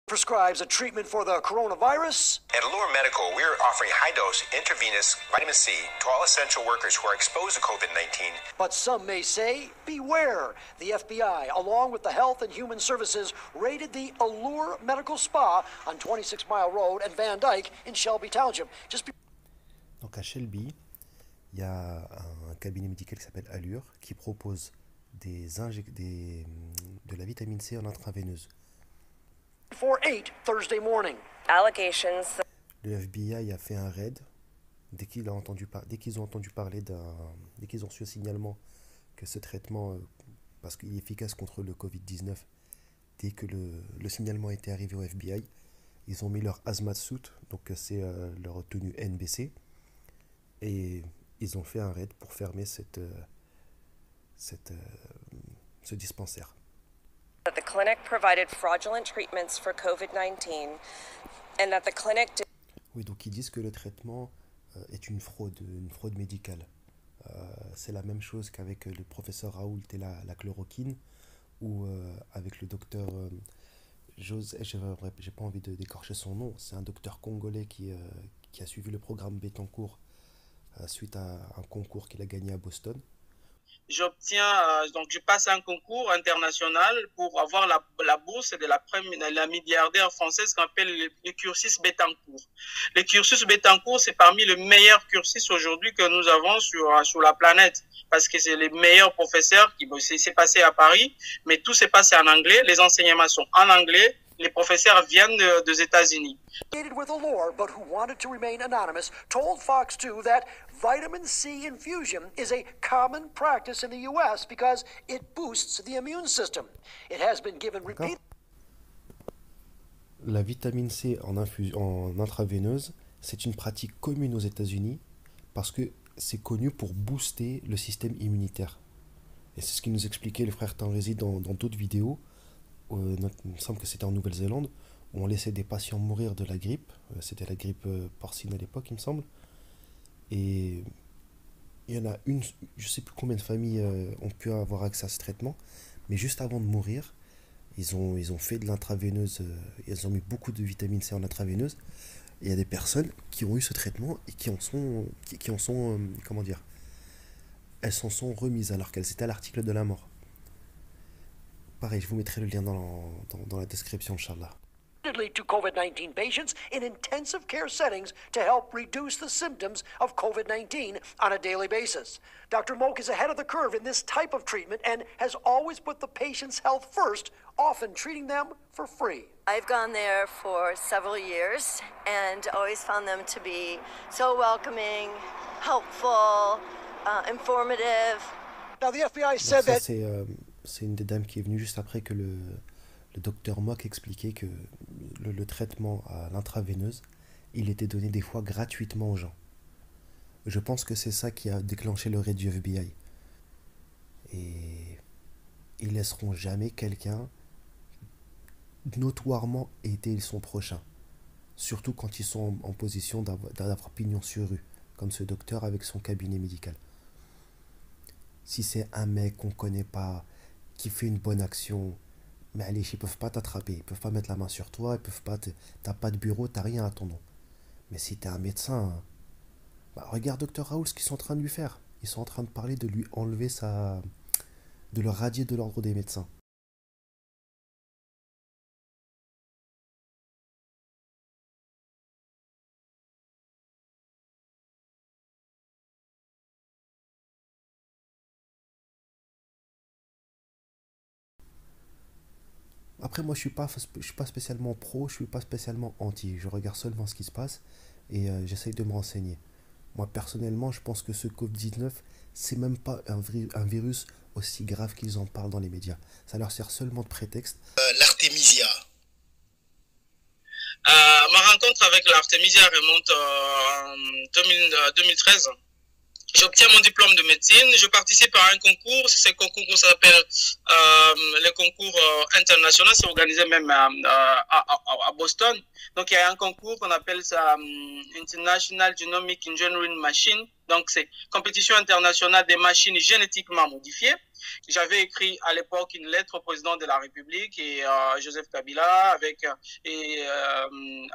prescribes a treatment for the coronavirus. At Allure Medical, we're offering high-dose intravenous vitamin C to all essential workers who are exposed to COVID-19. But some may say, beware. The FBI, along with the Health and Human Services, raided the Allure Medical Spa on 26 Mile Road and Van Dyke in Shelby Township. Donc à Shelby, il y a un cabinet médical qui s'appelle Allure qui propose de la vitamine C en intraveineuse. 4-8 Thursday morning. Allegations. Le FBI a fait un raid dès qu'ils ont entendu parler dès qu'ils ont su un signalement que ce traitement, parce qu'il est efficace contre le Covid-19, dès que le signalement était arrivé au FBI, ils ont mis leur hazmat suit, donc c'est leur tenue NBC, et ils ont fait un raid pour fermer ce dispensaire. That the clinic provided fraudulent treatments for COVID-19 and that the clinic Oui, donc ils disent que le traitement est une fraude médicale. C'est la même chose qu'avec le professeur Raoult et la chloroquine, ou avec le docteur José, j'ai pas envie de d'écorcher son nom, c'est un docteur congolais qui a suivi le programme Bettencourt suite à un concours qu'il a gagné à Boston. Donc je passe un concours international pour avoir la bourse de la milliardaire française qu'on appelle le cursus Bettencourt. Le cursus Bettencourt, c'est parmi les meilleurs cursus aujourd'hui que nous avons sur la planète, parce que c'est les meilleurs professeurs c'est passé à Paris, mais tout s'est passé en anglais, les enseignements sont en anglais. Les professeurs viennent des États-Unis. With Allure, but who wanted to remain anonymous, told Fox 2 that vitamin C infusion is a common practice in the U.S. because it boosts the immune system. It has been given repeatedly. La vitamine C en intraveineuse, c'est une pratique commune aux États-Unis parce que c'est connu pour booster le système immunitaire. Et c'est ce qu'il nous expliquait le frère Tanrézy dans d'autres vidéos. Il me semble que c'était en Nouvelle-Zélande, où on laissait des patients mourir de la grippe. C'était la grippe porcine à l'époque, il me semble. Et il y en a je ne sais plus combien de familles ont pu avoir accès à ce traitement, mais juste avant de mourir, ils ont fait de l'intraveineuse, ils ont mis beaucoup de vitamine C en intraveineuse. Et il y a des personnes qui ont eu ce traitement et qui en sont comment dire, elles s'en sont remises alors qu'elles étaient à l'article de la mort. Pareil, je vous mettrai le lien dans la description, Inch'Allah. To COVID-19 patients in intensive care settings to help reduce the symptoms of COVID-19 on a daily basis. Dr. Moak is ahead of the curve in this type of treatment and has always put the patient's health first, often treating them for free. I've gone there for several years and always found them to be so welcoming, helpful, informative. Now the FBI said that c'est une des dames qui est venue juste après que le docteur Mock expliquait que le traitement à l'intraveineuse, il était donné des fois gratuitement aux gens. Je pense que c'est ça qui a déclenché le raid du FBI. Et ils laisseront jamais quelqu'un notoirement aider son prochain. Surtout quand ils sont en position d'avoir pignon sur rue, comme ce docteur avec son cabinet médical. Si c'est un mec qu'on connaît pas, qui fait une bonne action, mais allez, ils peuvent pas t'attraper, ils peuvent pas mettre la main sur toi, ils peuvent pas t'as pas de bureau, t'as rien à ton nom. Mais si t'es un médecin, regarde Dr Raoult ce qu'ils sont en train de lui faire. Ils sont en train de parler de lui enlever de le radier de l'ordre des médecins. Après, moi, je suis pas spécialement pro, je suis pas spécialement anti. Je regarde seulement ce qui se passe et j'essaye de me renseigner. Moi, personnellement, je pense que ce Covid-19, c'est même pas un virus aussi grave qu'ils en parlent dans les médias. Ça leur sert seulement de prétexte. L'Artemisia. Ma rencontre avec l'Artemisia remonte en 2013. J'obtiens mon diplôme de médecine, je participe à un concours, c'est un concours qu'on s'appelle le concours international, c'est organisé même à Boston. Donc il y a un concours qu'on appelle ça International Genomic Engineering Machine, donc c'est compétition internationale des machines génétiquement modifiées. J'avais écrit à l'époque une lettre au président de la République et Joseph Kabila, à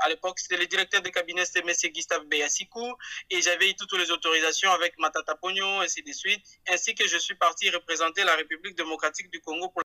l'époque c'était le directeur de cabinet, c'était M. Gustave Beyasikou, et j'avais eu toutes les autorisations avec Matata Pogno, ainsi de suite, ainsi que je suis parti représenter la République démocratique du Congo pour